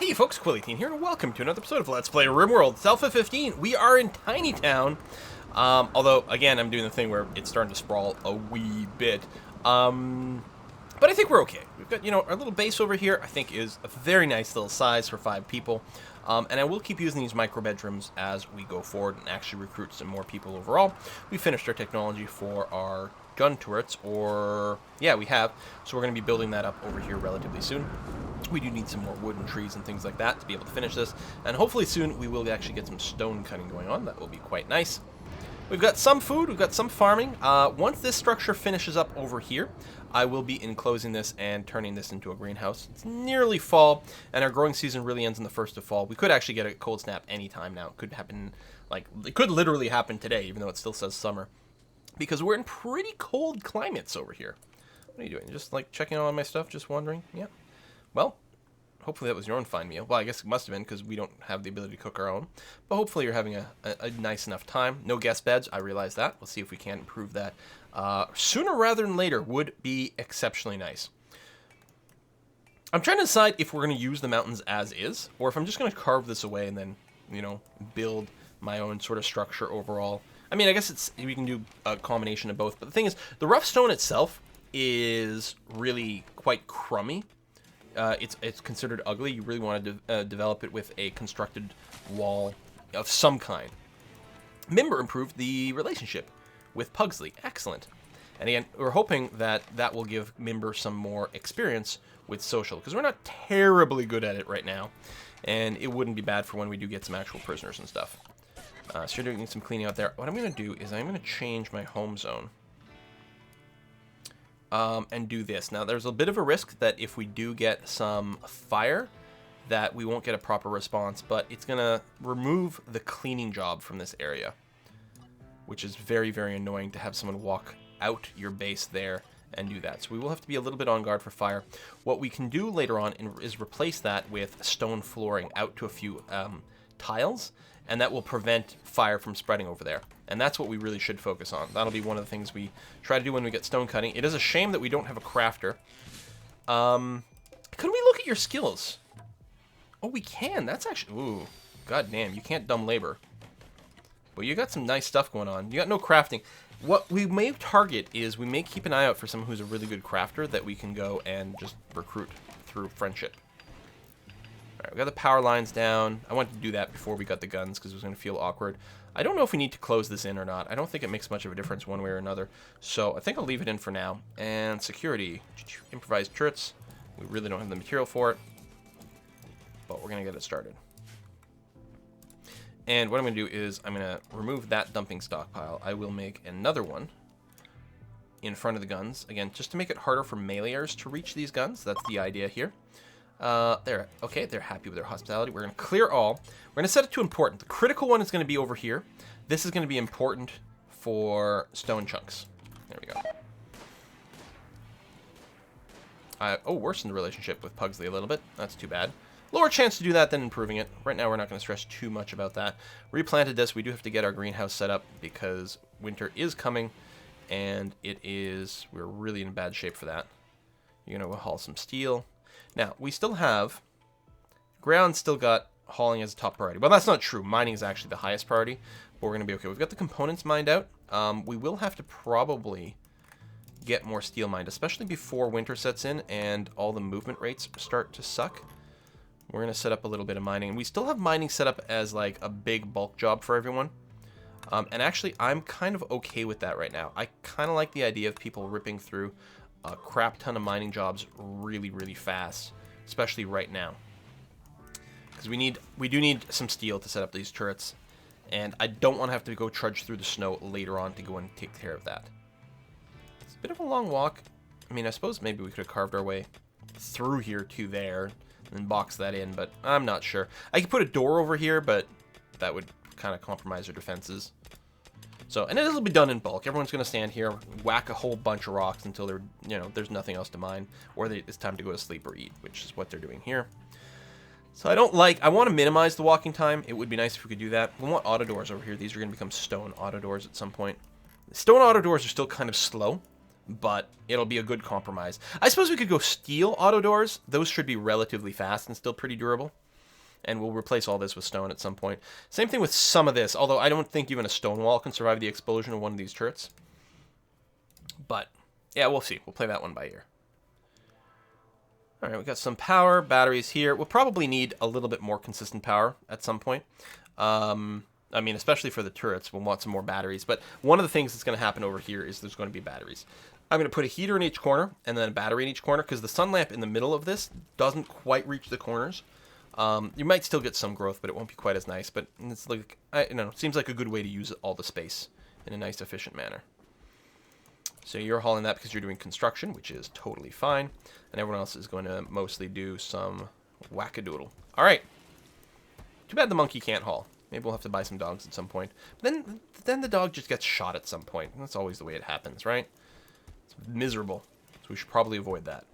Hey folks, Quilly here, and welcome to another episode of Let's Play RimWorld. It's Alpha 15. We are in Tiny Town. Although, again, I'm doing the thing where it's starting to sprawl a wee bit. But I think we're okay. We've got, our little base over here, I think is a very nice little size for 5 people. And I will keep using these micro bedrooms as we go forward and actually recruit some more people overall. We finished our technology for our gun turrets, yeah, we have. So we're going to be building that up over here relatively soon. We do need some more wood and trees and things like that to be able to finish this. And hopefully soon we will actually get some stone cutting going on. That will be quite nice. We've got some food, we've got some farming. Once this structure finishes up over here, I will be enclosing this and turning this into a greenhouse. It's nearly fall, and our growing season really ends in the 1st of fall. We could actually get a cold snap anytime now. It could happen, it could literally happen today, even though it still says summer. Because we're in pretty cold climates over here. What are you doing? Just, checking on my stuff, just wondering? Yeah. Well, hopefully that was your own fine meal. Well, I guess it must have been, because we don't have the ability to cook our own. But hopefully you're having a nice enough time. No guest beds, I realize that. We'll see if we can improve that. Sooner rather than later would be exceptionally nice. I'm trying to decide if we're going to use the mountains as is, or if I'm just going to carve this away and then, build my own sort of structure overall. I mean, I guess we can do a combination of both. But the thing is, the rough stone itself is really quite crummy. It's considered ugly. You really want to develop it with a constructed wall of some kind. Mimber improved the relationship with Pugsley. Excellent. And again, we're hoping that that will give Mimber some more experience with social, because we're not terribly good at it right now, and it wouldn't be bad for when we do get some actual prisoners and stuff. So you're doing some cleaning out there. What I'm going to do is I'm going to change my home zone. And do this. Now, there's a bit of a risk that if we do get some fire, that we won't get a proper response, but it's going to remove the cleaning job from this area, which is very, very annoying to have someone walk out your base there and do that. So we will have to be a little bit on guard for fire. What we can do later on is replace that with stone flooring out to a few tiles, and that will prevent fire from spreading over there. And that's what we really should focus on. That'll be one of the things we try to do when we get stone cutting. It is a shame that we don't have a crafter. Could we look at your skills? Oh, we can. That's actually... Ooh, god damn, you can't dumb labor. But you got some nice stuff going on. You got no crafting. What we may target is we may keep an eye out for someone who's a really good crafter that we can go and just recruit through friendship. Alright, we got the power lines down. I wanted to do that before we got the guns because it was going to feel awkward. I don't know if we need to close this in or not. I don't think it makes much of a difference one way or another. So I think I'll leave it in for now. And security. Improvised turrets. We really don't have the material for it. But we're going to get it started. And what I'm going to do is I'm going to remove that dumping stockpile. I will make another one in front of the guns. Again, just to make it harder for meleeers to reach these guns. That's the idea here. There. Okay, they're happy with their hospitality. We're going to clear all. We're going to set it to important. The critical one is going to be over here. This is going to be important for stone chunks. There we go. Oh, worsened the relationship with Pugsley a little bit. That's too bad. Lower chance to do that than improving it. Right now, we're not going to stress too much about that. Replanted this. We do have to get our greenhouse set up because winter is coming, and we're really in bad shape for that. You're going to haul some steel. Now, we still have... Ground still got hauling as a top priority. Well, that's not true. Mining is actually the highest priority, but we're going to be okay. We've got the components mined out. We will have to probably get more steel mined, especially before winter sets in and all the movement rates start to suck. We're going to set up a little bit of mining. And we still have mining set up as like a big bulk job for everyone. And actually, I'm kind of okay with that right now. I kind of like the idea of people ripping through a crap ton of mining jobs really, really fast, especially right now. Because we do need some steel to set up these turrets, and I don't want to have to go trudge through the snow later on to go and take care of that. It's a bit of a long walk. I mean, I suppose maybe we could have carved our way through here to there and box that in, but I'm not sure. I could put a door over here, but that would kind of compromise our defenses. So, and it'll be done in bulk. Everyone's going to stand here, whack a whole bunch of rocks until there's nothing else to mine, or it's time to go to sleep or eat, which is what they're doing here. So I want to minimize the walking time. It would be nice if we could do that. We want auto doors over here. These are going to become stone auto doors at some point. Stone auto doors are still kind of slow, but it'll be a good compromise. I suppose we could go steel auto doors. Those should be relatively fast and still pretty durable. And we'll replace all this with stone at some point. Same thing with some of this, although I don't think even a stone wall can survive the explosion of one of these turrets. But, yeah, we'll see. We'll play that one by ear. All right, we got some power, batteries here. We'll probably need a little bit more consistent power at some point. I mean, especially for the turrets, we'll want some more batteries. But one of the things that's going to happen over here is there's going to be batteries. I'm going to put a heater in each corner and then a battery in each corner because the sun lamp in the middle of this doesn't quite reach the corners. You might still get some growth, but it won't be quite as nice. But it's like, it seems like a good way to use all the space in a nice, efficient manner. So you're hauling that because you're doing construction, which is totally fine. And everyone else is going to mostly do some wackadoodle. All right. Too bad the monkey can't haul. Maybe we'll have to buy some dogs at some point. But then the dog just gets shot at some point. That's always the way it happens, right? It's miserable. So we should probably avoid that.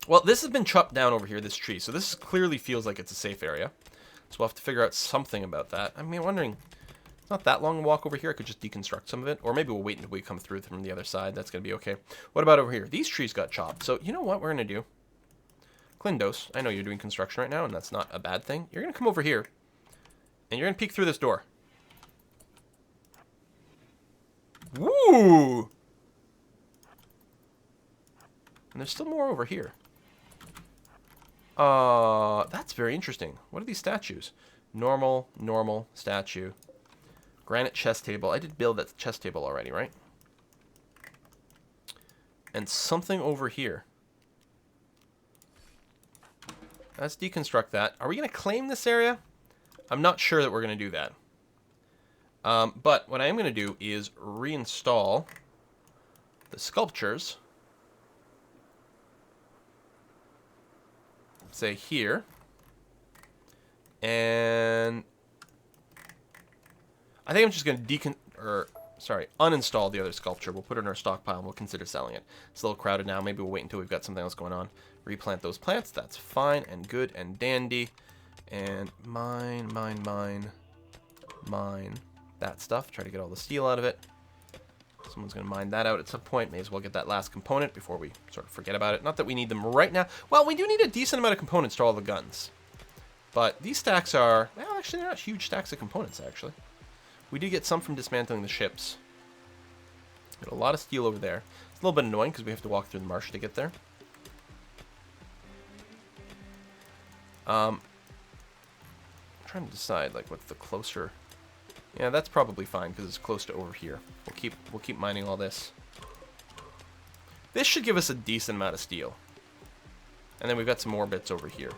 Well, this has been chopped down over here, this tree. So this clearly feels like it's a safe area. So we'll have to figure out something about that. I mean, I'm wondering, it's not that long to walk over here. I could just deconstruct some of it. Or maybe we'll wait until we come through from the other side. That's going to be okay. What about over here? These trees got chopped. So you know what we're going to do? Klindos, I know you're doing construction right now, and that's not a bad thing. You're going to come over here, and you're going to peek through this door. Woo! And there's still more over here. That's very interesting. What are these statues? Normal, statue. Granite chess table. I did build that chess table already, right? And something over here. Let's deconstruct that. Are we going to claim this area? I'm not sure that we're going to do that. But what I am going to do is reinstall the sculptures. Say here. And I think I'm just going to uninstall the other sculpture. We'll put it in our stockpile and we'll consider selling it. It's a little crowded now. Maybe we'll wait until we've got something else going on. Replant those plants. That's fine and good and dandy. And mine that stuff. Try to get all the steel out of it. Someone's going to mine that out at some point. May as well get that last component before we sort of forget about it. Not that we need them right now. Well, we do need a decent amount of components to all the guns. But these stacks are... Well, actually, they're not huge stacks of components, actually. We do get some from dismantling the ships. Got a lot of steel over there. It's a little bit annoying because we have to walk through the marsh to get there. I'm trying to decide, like, what's the closer... Yeah, that's probably fine because it's close to over here. We'll keep mining all this. This should give us a decent amount of steel. And then we've got some more bits over here.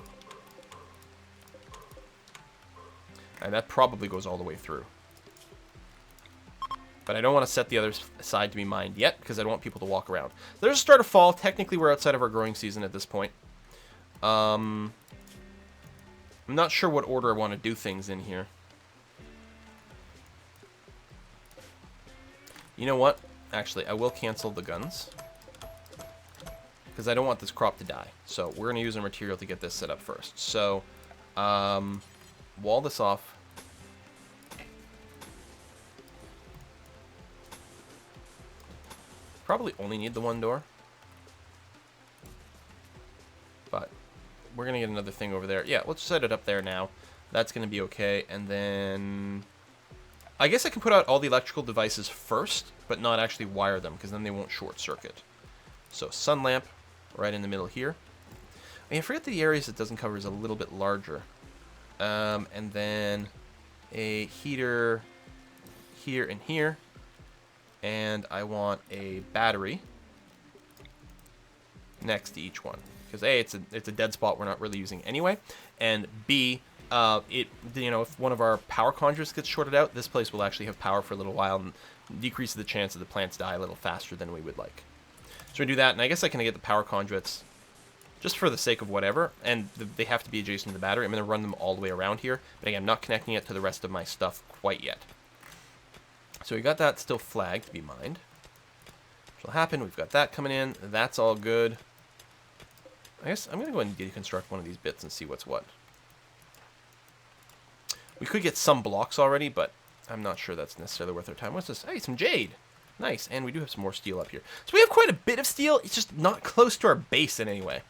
And that probably goes all the way through. But I don't want to set the other side to be mined yet because I don't want people to walk around. There's a start of fall. Technically, we're outside of our growing season at this point. I'm not sure what order I want to do things in here. You know what? Actually, I will cancel the guns. Because I don't want this crop to die. So we're going to use our material to get this set up first. So, wall this off. Probably only need the one door. But we're going to get another thing over there. Yeah, let's set it up there now. That's going to be okay. And then... I guess I can put out all the electrical devices first, but not actually wire them, because then they won't short circuit. So, sun lamp right in the middle here. I mean, I forget the areas it doesn't cover is a little bit larger. And then a heater here and here. And I want a battery next to each one. Because A, it's a dead spot we're not really using anyway. And B, if one of our power conduits gets shorted out, this place will actually have power for a little while and decrease the chance that the plants die a little faster than we would like. So we do that, and I guess I can get the power conduits just for the sake of whatever, and they have to be adjacent to the battery. I'm going to run them all the way around here, but again, I'm not connecting it to the rest of my stuff quite yet. So we got that still flagged to be mined. Which will happen. We've got that coming in. That's all good. I guess I'm going to go ahead and deconstruct one of these bits and see what's what. We could get some blocks already, but I'm not sure that's necessarily worth our time. What's this? Hey, some jade. Nice. And we do have some more steel up here. So we have quite a bit of steel. It's just not close to our base in any way.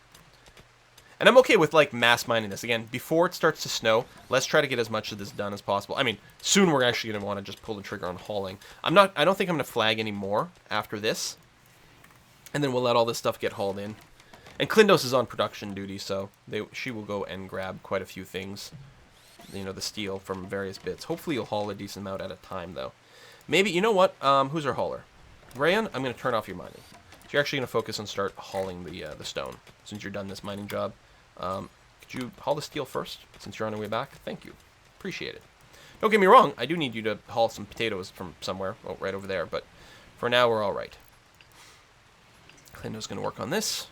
And I'm okay with, like, mass mining this. Again, before it starts to snow, let's try to get as much of this done as possible. I mean, soon we're actually going to want to just pull the trigger on hauling. I don't think I'm going to flag any more after this. And then we'll let all this stuff get hauled in. And Klindos is on production duty, so she will go and grab quite a few things. You know, the steel from various bits. Hopefully you'll haul a decent amount at a time, though. Maybe, you know what? Who's our hauler? Rayan, I'm going to turn off your mining. So you're actually going to focus on start hauling the stone, since you're done this mining job. Could you haul the steel first, since you're on your way back? Thank you. Appreciate it. Don't get me wrong, I do need you to haul some potatoes from somewhere. Oh, right over there, but for now we're all right. Klindo's going to work on this.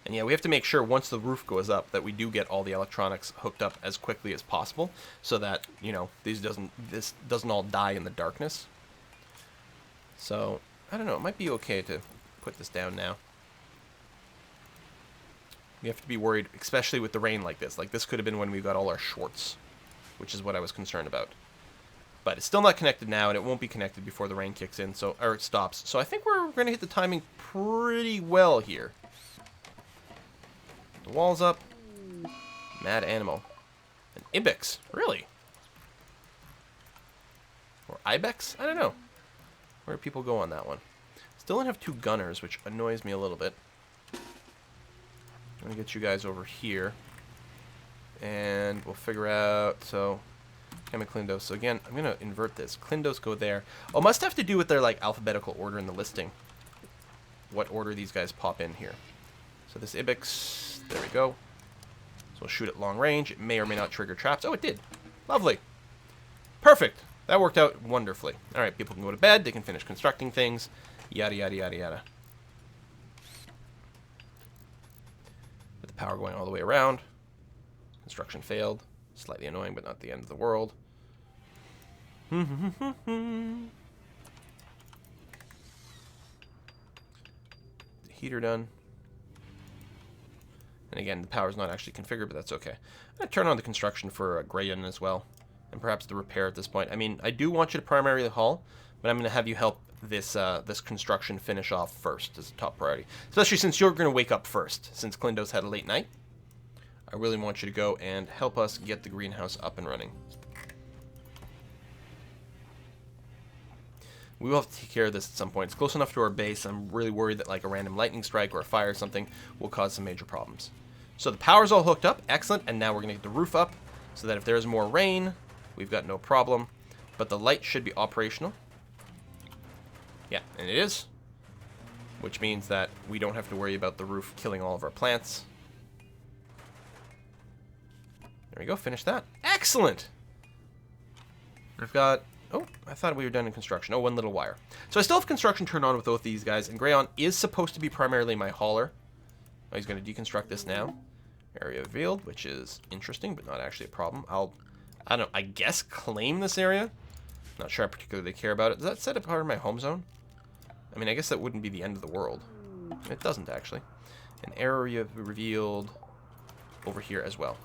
And yeah, we have to make sure once the roof goes up that we do get all the electronics hooked up as quickly as possible, so that, you know, this doesn't all die in the darkness. So, I don't know, it might be okay to put this down now. We have to be worried, especially with the rain like this. Like, this could have been when we got all our shorts, which is what I was concerned about. But it's still not connected now, and it won't be connected before the rain kicks in, so, or it stops. So I think we're going to hit the timing pretty well here. The wall's up. Mad animal. An ibex, really? Or ibex? I don't know. Where do people go on that one? Still don't have 2 gunners, which annoys me a little bit. I'm going to get you guys over here. And we'll figure out, so... Klindos. So again, I'm going to invert this. Klindos go there. Oh, must have to do with their, like, alphabetical order in the listing. What order these guys pop in here. So this ibex, there we go. So we'll shoot at long range. It may or may not trigger traps. Oh, it did. Lovely. Perfect. That worked out wonderfully. All right, people can go to bed. They can finish constructing things. Yada, yada, yada, yada. With the power going all the way around. Construction failed. Slightly annoying, but not the end of the world. Heater done. And again, the power's not actually configured, but that's okay. I'm going to turn on the construction for Graydon as well. And perhaps the repair at this point. I mean, I do want you to primarily haul, but I'm going to have you help this this construction finish off first as a top priority. Especially since you're going to wake up first, since Klindo's had a late night. I really want you to go and help us get the greenhouse up and running. We will have to take care of this at some point. It's close enough to our base. I'm really worried that like a random lightning strike or a fire or something will cause some major problems. So the power's all hooked up. Excellent. And now we're going to get the roof up so that if there's more rain, we've got no problem. But the light should be operational. Yeah, and it is. Which means that we don't have to worry about the roof killing all of our plants. There we go, finish that. Excellent! I've got... Oh, I thought we were done in construction. Oh, 1 little wire. So I still have construction turned on with both these guys, and Grayon is supposed to be primarily my hauler. Oh, he's going to deconstruct this now. Area revealed, which is interesting, but not actually a problem. I don't know, I guess claim this area? Not sure I particularly care about it. Does that set it part of my home zone? I mean, I guess that wouldn't be the end of the world. It doesn't, actually. An area revealed over here as well.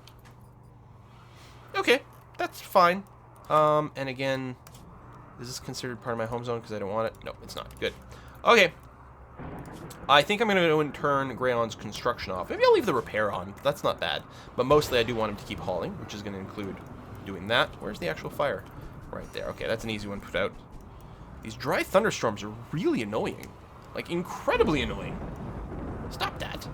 Okay, that's fine. And again, is this considered part of my home zone because I don't want it? No, it's not. Good. Okay. I think I'm going to go and turn Grayon's construction off. Maybe I'll leave the repair on. That's not bad. But mostly I do want him to keep hauling, which is going to include doing that. Where's the actual fire? Right there. Okay, that's an easy one to put out. These dry thunderstorms are really annoying. Like, incredibly annoying. Stop that.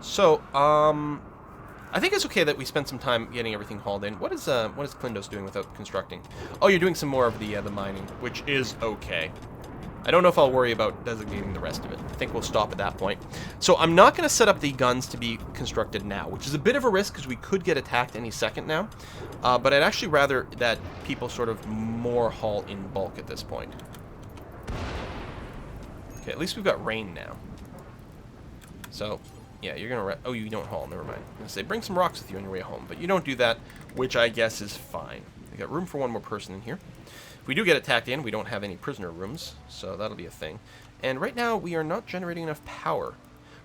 So, I think it's okay that we spend some time getting everything hauled in. What is Klindos doing without constructing? Oh, you're doing some more of the mining, which is okay. I don't know if I'll worry about designating the rest of it. I think we'll stop at that point. So I'm not going to set up the guns to be constructed now, which is a bit of a risk because we could get attacked any second now. But I'd actually rather that people sort of more haul in bulk at this point. Okay, at least we've got rain now. So, yeah, you're going to... Oh, you don't haul. Never mind. I'm going to say, bring some rocks with you on your way home. But you don't do that, which I guess is fine. We got room for one more person in here. If we do get attacked in, we don't have any prisoner rooms, so that'll be a thing. And right now, we are not generating enough power.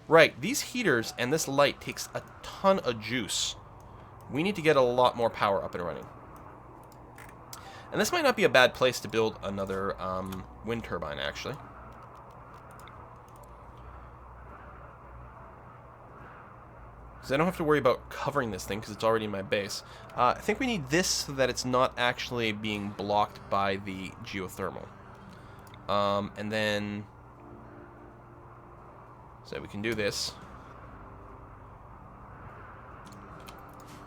Right, these heaters and this light takes a ton of juice. We need to get a lot more power up and running. And this might not be a bad place to build another wind turbine, actually. because I don't have to worry about covering this thing because it's already in my base. I think we need this so that it's not actually being blocked by the geothermal. And then... So we can do this.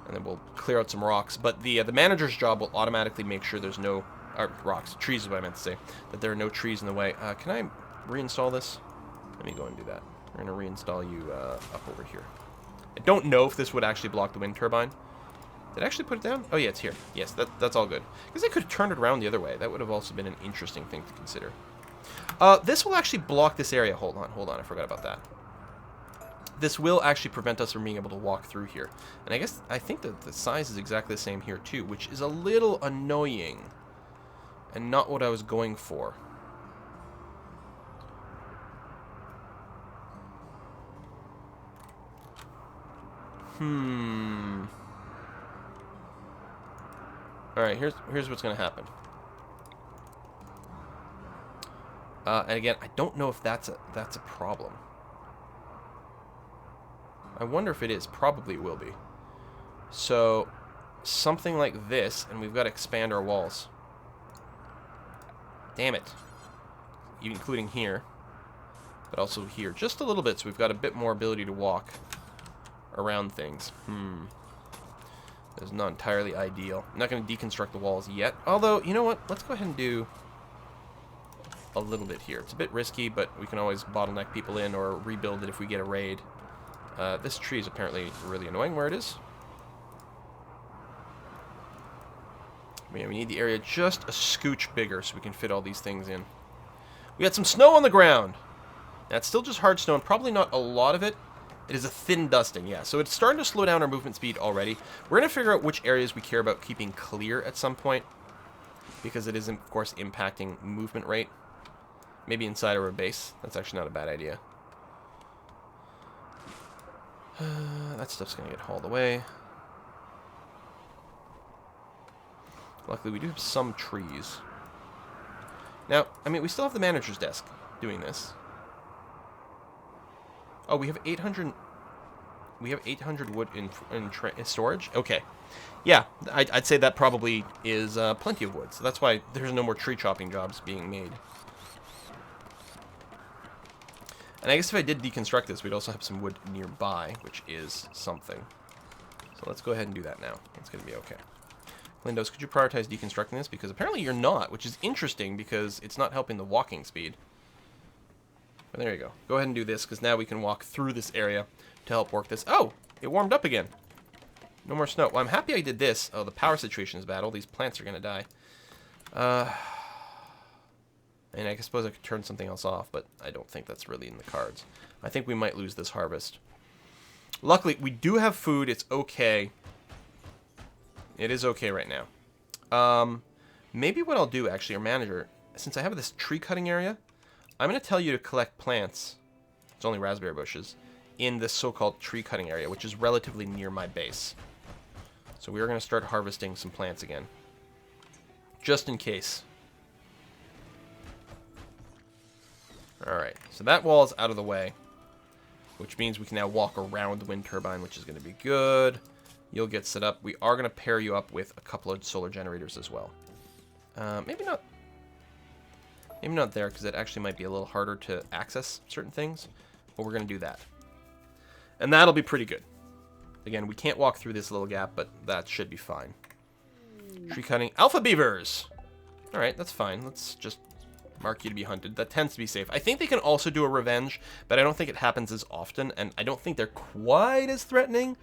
And then we'll clear out some rocks. But the manager's job will automatically make sure there's no... rocks. Trees is what I meant to say. That there are no trees in the way. Can I reinstall this? Let me go and do that. We're going to reinstall you up over here. I don't know if this would actually block the wind turbine. Did I actually put it down? Oh, yeah, it's here. Yes, that's all good. Because I could have turned it around the other way. That would have also been an interesting thing to consider. This will actually block this area. Hold on. I forgot about that. This will actually prevent us from being able to walk through here. And I think that the size is exactly the same here, too, which is a little annoying. And not what I was going for. Alright, here's what's going to happen. And again, I don't know if that's a problem. I wonder if it is. Probably will be. So, something like this, and we've got to expand our walls. Damn it. Including here. But also here. Just a little bit, so we've got a bit more ability to walk around things. That's not entirely ideal. I'm not going to deconstruct the walls yet. Although, you know what? Let's go ahead and do a little bit here. It's a bit risky, but we can always bottleneck people in or rebuild it if we get a raid. This tree is apparently really annoying where it is. Yeah, we need the area just a scooch bigger so we can fit all these things in. We got some snow on the ground. Now, it's still just hard snow, and probably not a lot of it. It is a thin dusting, yeah. So it's starting to slow down our movement speed already. We're going to figure out which areas we care about keeping clear at some point, because it is, of course, impacting movement rate. Maybe inside of our base. That's actually not a bad idea. That stuff's going to get hauled away. Luckily, we do have some trees. Now, I mean, we still have the manager's desk doing this. Oh, we have 800... We have 800 wood in storage? Okay. Yeah, I'd say that probably is plenty of wood. So that's why there's no more tree chopping jobs being made. And I guess if I did deconstruct this, we'd also have some wood nearby, which is something. So let's go ahead and do that now. It's going to be okay. Lindos, could you prioritize deconstructing this? Because apparently you're not, which is interesting because it's not helping the walking speed. But there you go. Go ahead and do this, because now we can walk through this area to help work this. Oh! It warmed up again. No more snow. Well, I'm happy I did this. Oh, the power situation is bad. All these plants are going to die. And I suppose I could turn something else off, but I don't think that's really in the cards. I think we might lose this harvest. Luckily, we do have food. It's okay. It is okay right now. Maybe what I'll do, actually, our manager, since I have this tree cutting area, I'm going to tell you to collect plants. It's only raspberry bushes. In this so-called tree cutting area, which is relatively near my base. So we are going to start harvesting some plants again. Just in case. Alright, so that wall is out of the way. Which means we can now walk around the wind turbine, which is going to be good. You'll get set up. We are going to pair you up with a couple of solar generators as well. Maybe not there, because it actually might be a little harder to access certain things. But we're going to do that. And that'll be pretty good. Again, we can't walk through this little gap, but that should be fine. Tree cutting. Alpha beavers! Alright, that's fine. Let's just mark you to be hunted. That tends to be safe. I think they can also do a revenge, but I don't think it happens as often, and I don't think they're quite as threatening.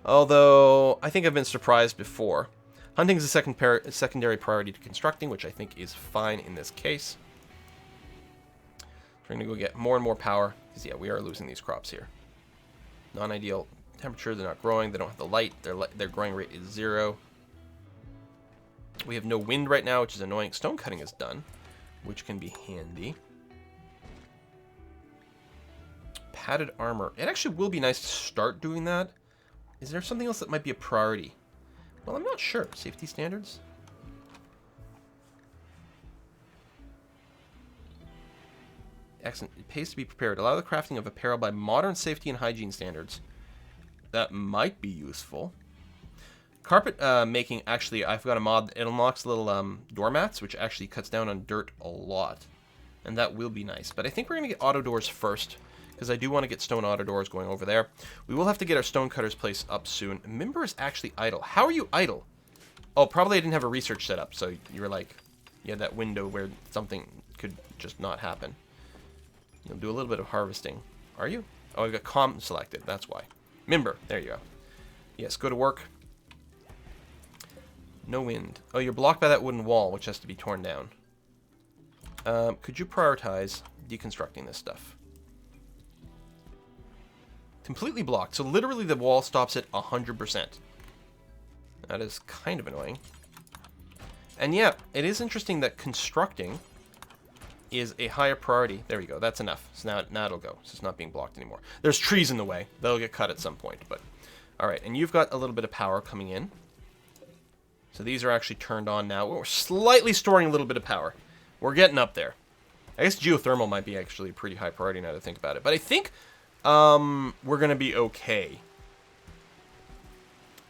Although, I think I've been surprised before. Hunting is a secondary priority to constructing, which I think is fine in this case. We're going to go get more and more power, because yeah, we are losing these crops here. Non-ideal temperature, they're not growing, they don't have the light, their growing rate is 0. We have no wind right now, which is annoying. Stone cutting is done, which can be handy. Padded armor. It actually will be nice to start doing that. Is there something else that might be a priority? Well, I'm not sure. Safety standards? Excellent. It pays to be prepared. Allow the crafting of apparel by modern safety and hygiene standards. that might be useful. Carpet making, actually, I've got a mod. It unlocks little doormats, which actually cuts down on dirt a lot. And that will be nice. But I think we're going to get auto doors first, because I do want to get stone auto doors going over there. We will have to get our stone cutters place up soon. Mimber is actually idle. How are you idle? Oh, probably I didn't have a research set up, so you were like, you had that window where something could just not happen. You'll do a little bit of harvesting. Are you? Oh, I've got calm selected. That's why. Mimber. There you go. Yes, go to work. No wind. Oh, you're blocked by that wooden wall, which has to be torn down. Could you prioritize deconstructing this stuff? Completely blocked. So literally the wall stops at 100%. That is kind of annoying. And yeah, it is interesting that constructing is a higher priority. There we go. That's enough. So now it'll go. So it's not being blocked anymore. There's trees in the way. They'll get cut at some point. But all right. And you've got a little bit of power coming in. So these are actually turned on now. We're slightly storing a little bit of power. We're getting up there. I guess geothermal might be actually a pretty high priority now to think about it. But I think we're going to be okay.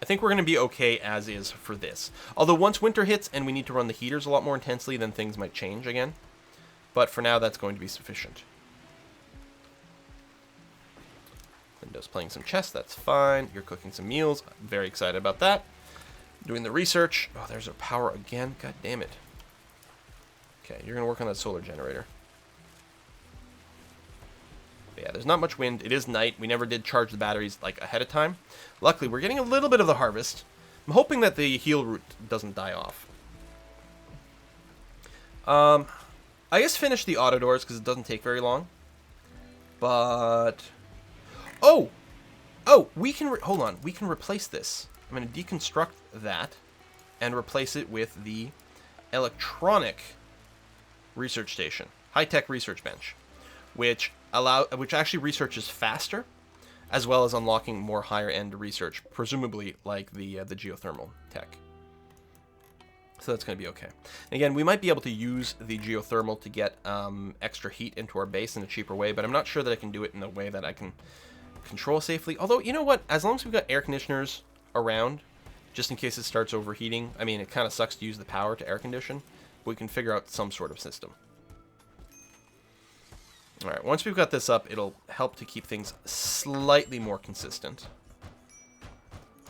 I think we're going to be okay as is for this. Although once winter hits and we need to run the heaters a lot more intensely, then things might change again. But for now, that's going to be sufficient. Linda's playing some chess. That's fine. You're cooking some meals. I'm very excited about that. Doing the research. Oh, there's our power again. God damn it. Okay, you're going to work on that solar generator. But yeah, there's not much wind. It is night. We never did charge the batteries like ahead of time. Luckily, we're getting a little bit of the harvest. I'm hoping that the heal route doesn't die off. I guess finish the auto doors because it doesn't take very long. But oh, we can hold on. We can replace this. I'm going to deconstruct that and replace it with the electronic research station, high-tech research bench, which actually researches faster, as well as unlocking more higher-end research, presumably like the geothermal tech. So that's going to be okay. And again, we might be able to use the geothermal to get extra heat into our base in a cheaper way, but I'm not sure that I can do it in a way that I can control safely. Although, you know what? As long as we've got air conditioners around, just in case it starts overheating, I mean, it kind of sucks to use the power to air condition, but we can figure out some sort of system. All right, once we've got this up, it'll help to keep things slightly more consistent.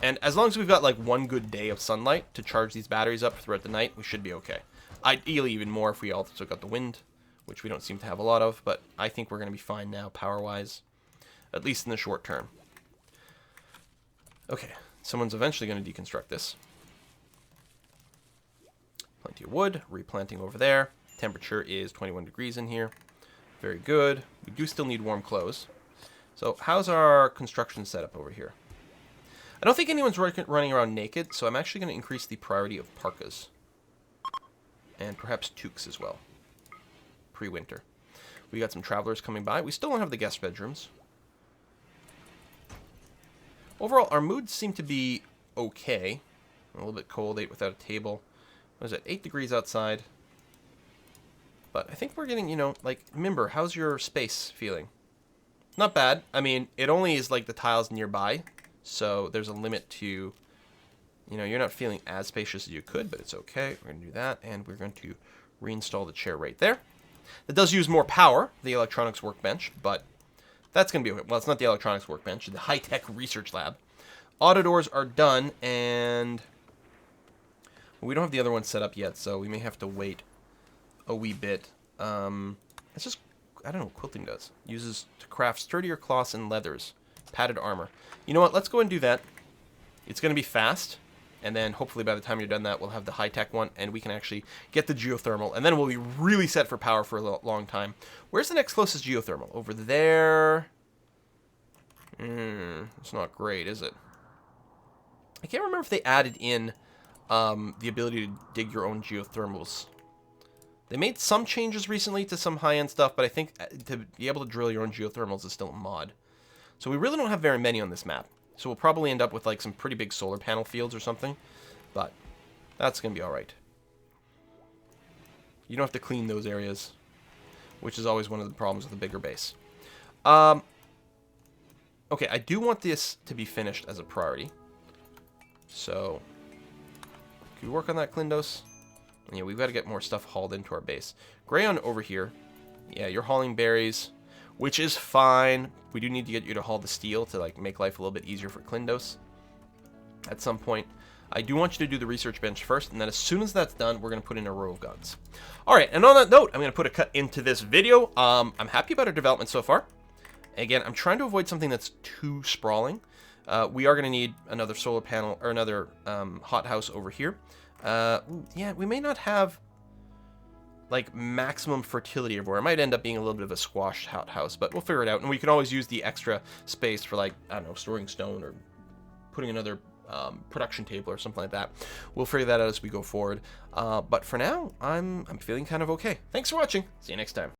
And as long as we've got like one good day of sunlight to charge these batteries up throughout the night, we should be okay. Ideally, even more if we also got the wind, which we don't seem to have a lot of, but I think we're going to be fine now power-wise, at least in the short term. Okay, someone's eventually going to deconstruct this. Plenty of wood, replanting over there. Temperature is 21 degrees in here. Very good. We do still need warm clothes. So how's our construction setup over here? I don't think anyone's running around naked, so I'm actually going to increase the priority of parkas. And perhaps toques as well. Pre-winter. We got some travelers coming by. We still don't have the guest bedrooms. Overall, our moods seem to be okay. A little bit cold, 8 without a table. What is it, 8 degrees outside. But I think we're getting, you know, like, Mimber, how's your space feeling? Not bad. I mean, it only is like the tiles nearby. So there's a limit to, you know, you're not feeling as spacious as you could, but it's okay. We're going to do that, and we're going to reinstall the chair right there. That does use more power, the electronics workbench, but that's going to be okay. Well, it's not the electronics workbench, the high-tech research lab. Auto doors are done, and we don't have the other one set up yet, so we may have to wait a wee bit. It's just, I don't know what quilting does. Uses to craft sturdier cloths and leathers. Padded armor. You know what? Let's go and do that. It's going to be fast, and then hopefully by the time you're done that, we'll have the high-tech one, and we can actually get the geothermal, and then we'll be really set for power for a long time. Where's the next closest geothermal? Over there. It's not great, is it? I can't remember if they added in the ability to dig your own geothermals. They made some changes recently to some high-end stuff, but I think to be able to drill your own geothermals is still a mod. So we really don't have very many on this map. So we'll probably end up with like some pretty big solar panel fields or something. But that's going to be alright. You don't have to clean those areas, which is always one of the problems with a bigger base. Okay, I do want this to be finished as a priority. So, can we work on that, Klindos? Yeah, we've got to get more stuff hauled into our base. Grayon over here. Yeah, you're hauling berries, which is fine. We do need to get you to haul the steel to like make life a little bit easier for Klindos at some point. I do want you to do the research bench first, and then as soon as that's done, we're going to put in a row of guns. All right, and on that note, I'm going to put a cut into this video. I'm happy about our development so far. Again, I'm trying to avoid something that's too sprawling. We are going to need another solar panel, or another hothouse over here. Yeah, we may not have like maximum fertility everywhere. It might end up being a little bit of a squashed hothouse, but we'll figure it out. And we can always use the extra space for, like, I don't know, storing stone or putting another production table or something like that. We'll figure that out as we go forward. But for now, I'm feeling kind of okay. Thanks for watching. See you next time.